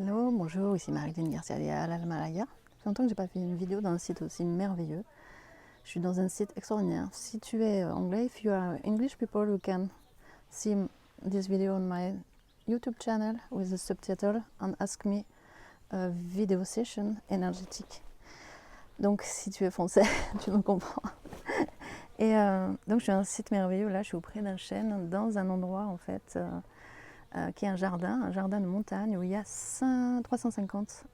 Hello, bonjour, ici Marilyn Garcia à l'Himalaya. Ça fait longtemps que j'ai pas fait une vidéo dans un site aussi merveilleux. Je suis dans un site extraordinaire. Si tu es anglais, if you are English people, you can see this video on my YouTube channel with the subtitle and ask me a video session énergétique. Donc si tu es français, tu me comprends. Et donc je suis à un site merveilleux, là je suis auprès d'un chêne dans un endroit en fait qui est un jardin de montagne où il y a 350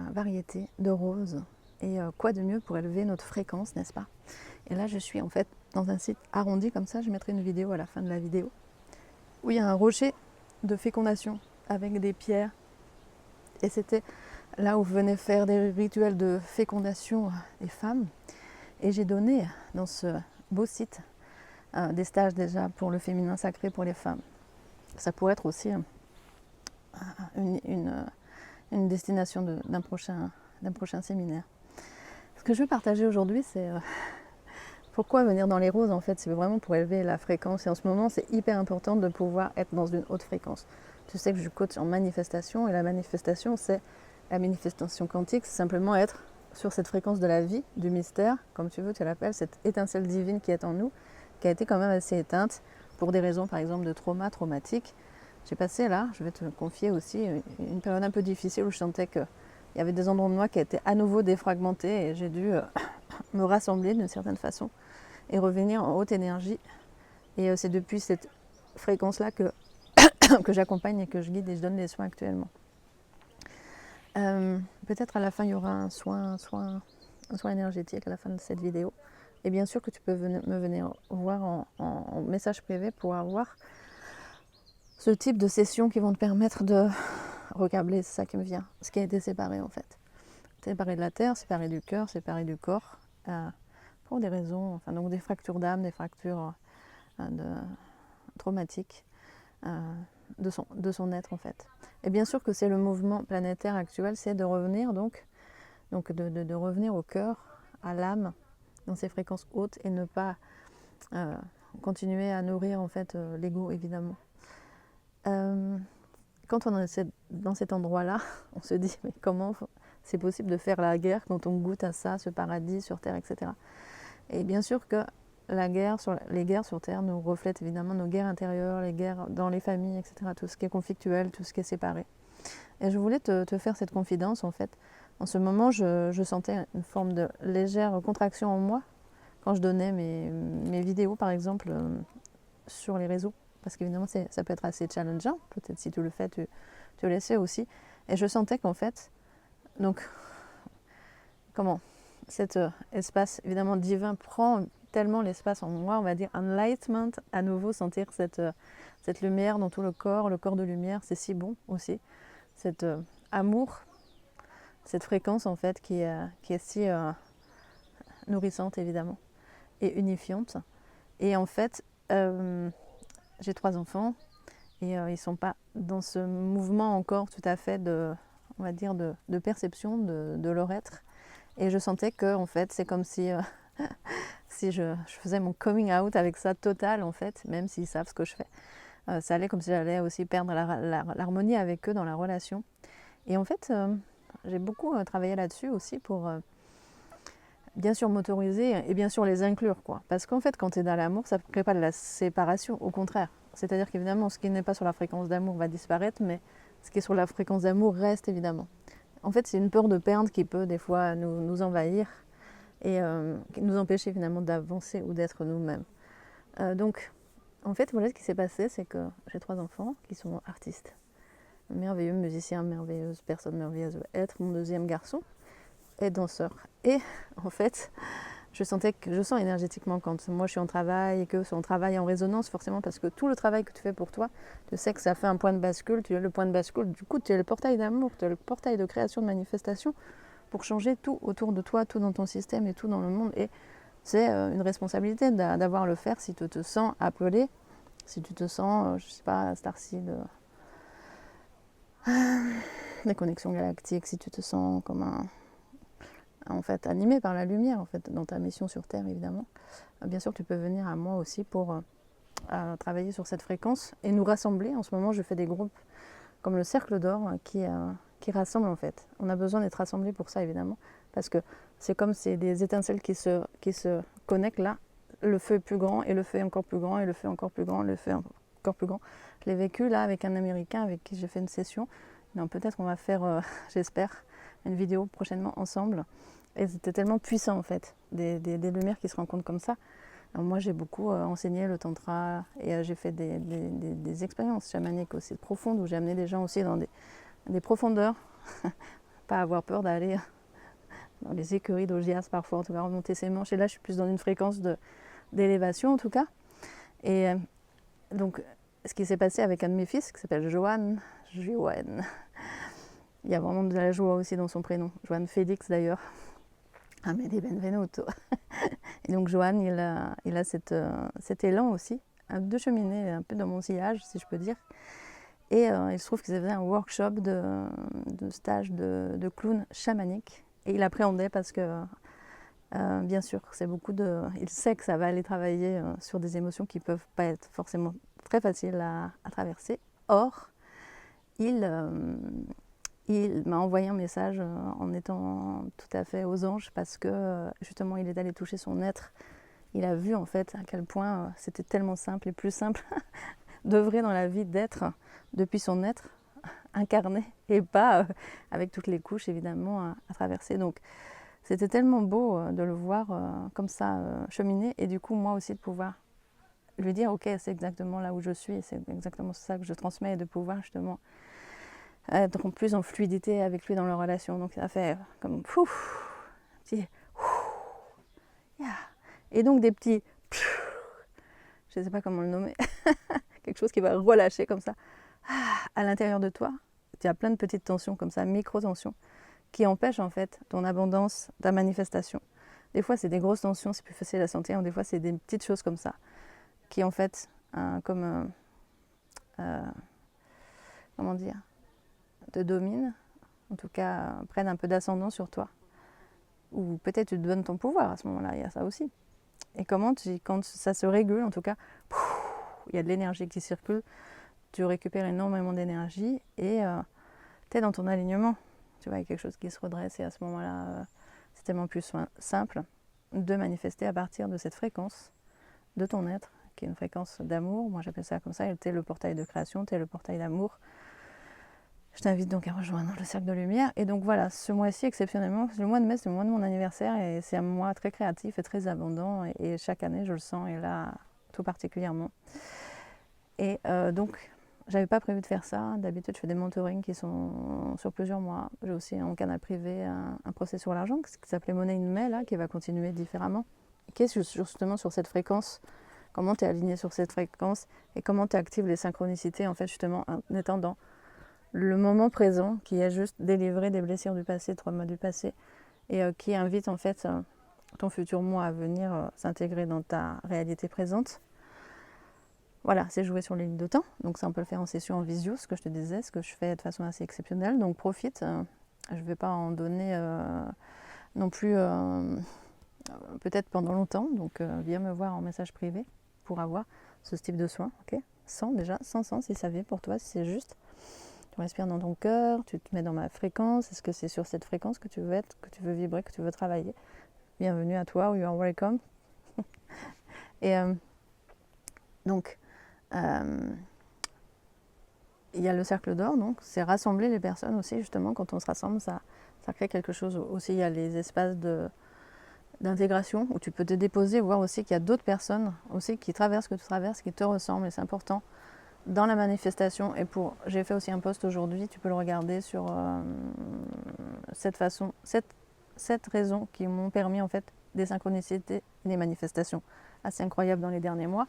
variétés de roses. Et quoi de mieux pour élever notre fréquence, n'est-ce pas? Et là, je suis en fait dans un site arrondi comme ça. Je mettrai une vidéo à la fin de la vidéo où il y a un rocher de fécondation avec des pierres. Et c'était là où venaient faire des rituels de fécondation des femmes. Et j'ai donné dans ce beau site des stages déjà pour le féminin sacré pour les femmes. Ça pourrait être aussi une destination d'un prochain séminaire. Ce que je veux partager aujourd'hui, c'est pourquoi venir dans les roses, en fait, c'est vraiment pour élever la fréquence. Et en ce moment, c'est hyper important de pouvoir être dans une haute fréquence. Tu sais que je coach en manifestation, et la manifestation, c'est la manifestation quantique, c'est simplement être sur cette fréquence de la vie, du mystère, comme tu veux, tu l'appelles, cette étincelle divine qui est en nous, qui a été quand même assez éteinte pour des raisons, par exemple, de traumatique. J'ai passé là, je vais te confier aussi, une période un peu difficile où je sentais qu'il y avait des endroits de moi qui étaient à nouveau défragmentés et j'ai dû me rassembler d'une certaine façon et revenir en haute énergie. Et c'est depuis cette fréquence-là que j'accompagne et que je guide et je donne les soins actuellement. Peut-être à la fin, il y aura un soin énergétique à la fin de cette vidéo. Et bien sûr que tu peux me venir voir en message privé pour avoir ce type de sessions qui vont te permettre de recabler, c'est ça qui me vient, ce qui a été séparé en fait. Séparé de la terre, séparé du cœur, séparé du corps, pour des raisons, enfin donc des fractures d'âme, des fractures traumatiques de son être en fait. Et bien sûr que c'est le mouvement planétaire actuel, c'est de revenir donc de revenir au cœur, à l'âme, dans ces fréquences hautes et ne pas continuer à nourrir en fait l'ego évidemment. Quand on est dans cet endroit-là, on se dit mais comment c'est possible de faire la guerre quand on goûte à ça, ce paradis sur Terre, etc. Et bien sûr que les guerres sur Terre nous reflètent évidemment nos guerres intérieures, les guerres dans les familles, etc. Tout ce qui est conflictuel, tout ce qui est séparé. Et je voulais te faire cette confidence en fait. En ce moment, je sentais une forme de légère contraction en moi quand je donnais mes vidéos par exemple sur les réseaux. Parce qu'évidemment, ça peut être assez challengeant. Peut-être si tu le fais, tu le sais aussi. Et je sentais qu'en fait, donc, cet espace évidemment divin prend tellement l'espace en moi, on va dire enlightenment, à nouveau sentir cette lumière dans tout le corps de lumière, c'est si bon aussi. Cet amour, cette fréquence en fait qui est si nourrissante évidemment et unifiante. Et en fait, j'ai 3 enfants et ils ne sont pas dans ce mouvement encore tout à fait de perception de leur être. Et je sentais que en fait, c'est comme si, si je faisais mon coming out avec ça total en fait, même s'ils savent ce que je fais. Ça allait comme si j'allais aussi perdre l'harmonie avec eux dans la relation. Et en fait, j'ai beaucoup travaillé là-dessus aussi pour bien sûr m'autoriser et bien sûr les inclure, quoi. Parce qu'en fait, quand tu es dans l'amour, ça ne crée pas de la séparation, au contraire. C'est-à-dire qu'évidemment, ce qui n'est pas sur la fréquence d'amour va disparaître, mais ce qui est sur la fréquence d'amour reste évidemment. En fait, c'est une peur de perdre qui peut des fois nous envahir et nous empêcher finalement d'avancer ou d'être nous-mêmes. Donc, en fait, voilà ce qui s'est passé, c'est que j'ai 3 enfants qui sont artistes, merveilleux musiciens, merveilleuses personnes, merveilleuses êtres. Mon deuxième garçon est danseur. Et en fait, je sens énergétiquement quand moi je suis en travail et que son travail en résonance forcément parce que tout le travail que tu fais pour toi, tu sais que ça fait un point de bascule, tu es le point de bascule, du coup tu es le portail d'amour, tu es le portail de création, de manifestation pour changer tout autour de toi, tout dans ton système et tout dans le monde. Et c'est une responsabilité d'avoir le faire si tu te sens appelé, si tu te sens, je sais pas, starseed, des connexions galactiques, si tu te sens comme en fait animé par la lumière en fait dans ta mission sur Terre évidemment. Bien sûr tu peux venir à moi aussi pour à travailler sur cette fréquence et nous rassembler. En ce moment, je fais des groupes comme le Cercle d'Or qui rassemblent en fait. On a besoin d'être rassemblés pour ça évidemment, parce que c'est comme c'est des étincelles qui se connectent là. Le feu est plus grand et le feu est encore plus grand et le feu est encore plus grand, le feu est encore plus grand. Je l'ai vécu là avec un Américain avec qui j'ai fait une session. Donc peut-être on va faire, j'espère, une vidéo prochainement ensemble. Et c'était tellement puissant en fait, des lumières qui se rencontrent comme ça. Alors moi j'ai beaucoup enseigné le tantra et j'ai fait des expériences chamaniques aussi profondes où j'ai amené des gens aussi dans des profondeurs. Pas avoir peur d'aller dans les écuries d'Augias parfois, en tout cas remonter ses manches. Et là je suis plus dans une fréquence d'élévation en tout cas. Et donc ce qui s'est passé avec un de mes fils qui s'appelle Johan, il y a vraiment de la joie aussi dans son prénom, Johan Félix d'ailleurs. Amélie Benvenuto. Et donc Johan, il a cet élan aussi, de cheminer un peu dans mon sillage, si je peux dire. Et il se trouve qu'il faisait un workshop de stage de clown chamanique. Et il appréhendait parce que, bien sûr, c'est il sait que ça va aller travailler sur des émotions qui ne peuvent pas être forcément très faciles à traverser. Or, il m'a envoyé un message en étant tout à fait aux anges parce que justement il est allé toucher son être. Il a vu en fait à quel point c'était tellement simple et plus simple d'œuvrer dans la vie d'être depuis son être incarné et pas avec toutes les couches évidemment à traverser. Donc c'était tellement beau de le voir comme ça cheminer et du coup moi aussi de pouvoir lui dire ok c'est exactement là où je suis et c'est exactement ça que je transmets et de pouvoir justement être plus en fluidité avec lui dans leur relation. Donc ça fait comme pouf, petit yeah. Et donc des petits je ne sais pas comment le nommer, quelque chose qui va relâcher comme ça à l'intérieur de toi. Tu as plein de petites tensions comme ça, micro-tensions, qui empêchent en fait ton abondance, ta manifestation. Des fois c'est des grosses tensions, c'est plus facile à sentir, des fois c'est des petites choses comme ça, qui en fait, comment dire, te dominent, en tout cas prennent un peu d'ascendant sur toi. Ou peut-être tu te donnes ton pouvoir à ce moment-là, il y a ça aussi. Et quand ça se régule, en tout cas, il y a de l'énergie qui circule, tu récupères énormément d'énergie et tu es dans ton alignement. Tu vois, il y a quelque chose qui se redresse et à ce moment-là, c'est tellement plus simple de manifester à partir de cette fréquence de ton être, qui est une fréquence d'amour. Moi j'appelle ça comme ça, tu es le portail de création, tu es le portail d'amour. Je t'invite donc à rejoindre le cercle de lumière. Et donc voilà, ce mois-ci exceptionnellement, le mois de mai, c'est le mois de mon anniversaire et c'est un mois très créatif et très abondant. Et chaque année, je le sens, et là, tout particulièrement. Et donc, j'avais pas prévu de faire ça. D'habitude, je fais des mentorings qui sont sur plusieurs mois. J'ai aussi en canal privé un procès sur l'argent qui s'appelait Money in May, là, qui va continuer différemment. Qui est justement sur cette fréquence. Comment tu es aligné sur cette fréquence et comment tu actives les synchronicités, en fait, justement, en étant dans le moment présent, qui est juste délivrer des blessures du passé, traumas du passé, et qui invite en fait ton futur moi à venir s'intégrer dans ta réalité présente. Voilà, c'est jouer sur les lignes de temps, donc ça on peut le faire en session en visio, ce que je te disais, ce que je fais de façon assez exceptionnelle, donc profite, je ne vais pas en donner non plus peut-être pendant longtemps, donc viens me voir en message privé pour avoir ce type de soin, ok, sans si ça vient pour toi, si c'est juste. Tu respires dans ton cœur, tu te mets dans ma fréquence. Est-ce que c'est sur cette fréquence que tu veux être, que tu veux vibrer, que tu veux travailler? Bienvenue à toi, you are welcome. Et donc, il y a le cercle d'or, donc c'est rassembler les personnes aussi, justement, quand on se rassemble, ça crée quelque chose aussi. Il y a les espaces d'intégration où tu peux te déposer, voir aussi qu'il y a d'autres personnes aussi qui traversent ce que tu traverses, qui te ressemblent, et c'est important. Dans la manifestation, et j'ai fait aussi un post aujourd'hui, tu peux le regarder sur cette raison qui m'ont permis en fait des synchronicités, des manifestations assez incroyables dans les derniers mois.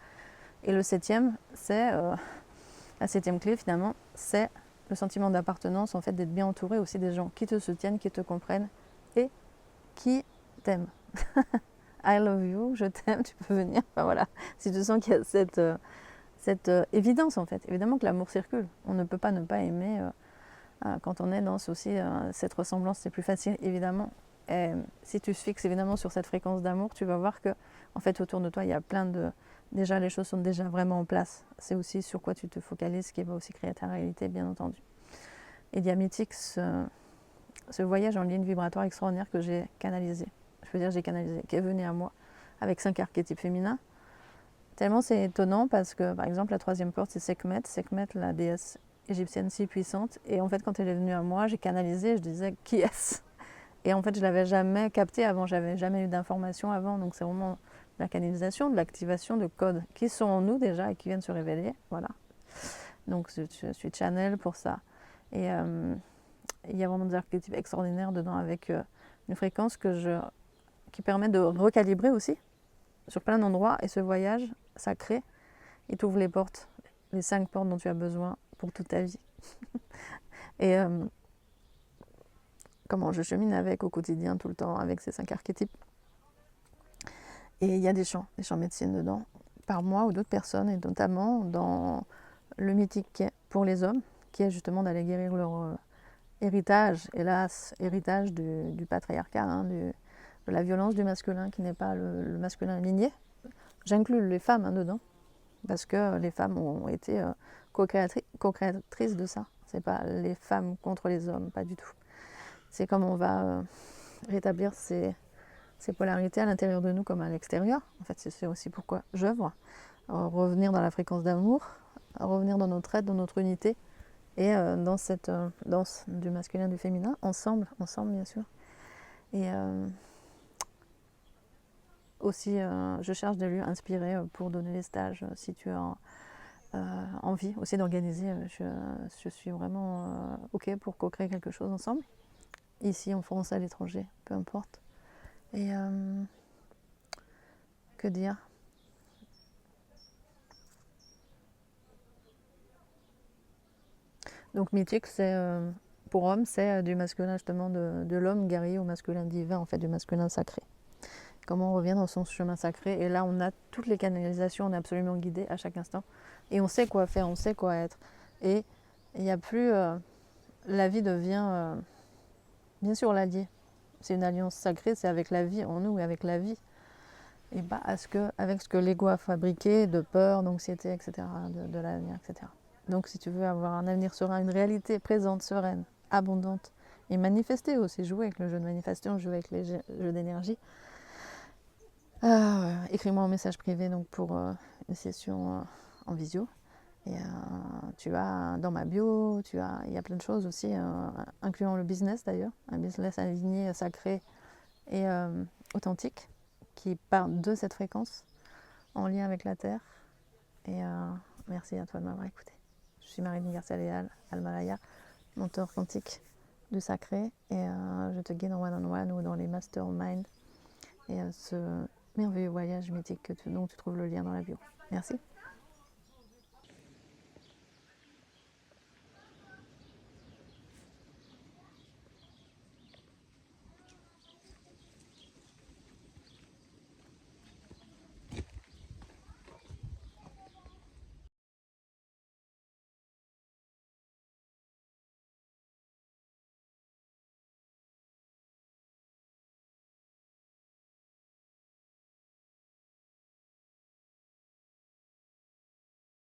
Et le septième, c'est la septième clé finalement, c'est le sentiment d'appartenance, en fait d'être bien entouré aussi des gens qui te soutiennent, qui te comprennent et qui t'aiment. I love you, je t'aime, tu peux venir. Enfin voilà, si tu sens qu'il y a cette évidence en fait. Évidemment que l'amour circule. On ne peut pas ne pas aimer quand on est dans aussi cette ressemblance, c'est plus facile évidemment. Et si tu te fixes évidemment sur cette fréquence d'amour, tu vas voir que en fait autour de toi il y a plein déjà les choses sont déjà vraiment en place. C'est aussi sur quoi tu te focalises qui va aussi créer ta réalité, bien entendu. Et il y a Mythique, ce voyage en ligne vibratoire extraordinaire que j'ai canalisé. Je veux dire, j'ai canalisé, qui est venu à moi avec 5 archétypes féminins. Tellement c'est étonnant parce que, par exemple, la troisième porte, c'est Sekhmet. Sekhmet, la déesse égyptienne si puissante. Et en fait, quand elle est venue à moi, j'ai canalisé, je disais, qui est-ce? Et en fait, je ne l'avais jamais capté avant, j'avais jamais eu d'informations avant. Donc c'est vraiment de la canalisation, de l'activation de codes qui sont en nous déjà et qui viennent se révéler. Voilà. Donc je suis channel pour ça. Et il y a vraiment des archétypes extraordinaires dedans avec une fréquence qui permet de recalibrer aussi sur plein d'endroits. Et ce voyage sacré, il t'ouvre les portes, les 5 portes dont tu as besoin pour toute ta vie. Et comment je chemine avec au quotidien, tout le temps, avec ces 5 archétypes. Et il y a des champs médecine dedans, par moi ou d'autres personnes, et notamment dans le mythique pour les hommes, qui est justement d'aller guérir leur héritage, hélas, héritage du patriarcat, hein, de la violence du masculin qui n'est pas le masculin aligné. J'inclus les femmes dedans, parce que les femmes ont été co-créatrices de ça. C'est pas les femmes contre les hommes, pas du tout. C'est comme on va rétablir ces polarités à l'intérieur de nous comme à l'extérieur. En fait, c'est aussi pourquoi j'œuvre. Revenir dans la fréquence d'amour, revenir dans notre aide, dans notre unité, et dans cette danse du masculin et du féminin, ensemble bien sûr. Et aussi, je cherche des lieux inspirés pour donner les stages, si tu as envie aussi d'organiser. Je suis vraiment OK pour co-créer quelque chose ensemble, ici en France, à l'étranger, peu importe. Et que dire? Donc mythique, c'est pour homme, c'est du masculin justement de l'homme guerrier au masculin divin, en fait, du masculin sacré. Comment on revient dans son chemin sacré. Et là, on a toutes les canalisations, on est absolument guidé à chaque instant. Et on sait quoi faire, on sait quoi être. Et il n'y a plus... la vie devient, bien sûr, l'allié. C'est une alliance sacrée, c'est avec la vie en nous et avec la vie. Et pas avec ce que l'ego a fabriqué de peur, d'anxiété, etc., de l'avenir, etc. Donc si tu veux avoir un avenir serein, une réalité présente, sereine, abondante, et manifester aussi, jouer avec le jeu de manifestation, jouer avec les jeux d'énergie, écris-moi un message privé donc pour une session en visio. Et tu as dans ma bio, il y a plein de choses aussi, incluant le business d'ailleurs, un business aligné, sacré et authentique, qui part de cette fréquence, en lien avec la Terre. Et merci à toi de m'avoir écouté. Je suis Marie Garcia-Léal, Almalaya, mentor quantique du sacré, et je te guide en one-on-one ou dans les masterminds et ce merveilleux voyage mythique dont tu trouves le lien dans la bio. Merci.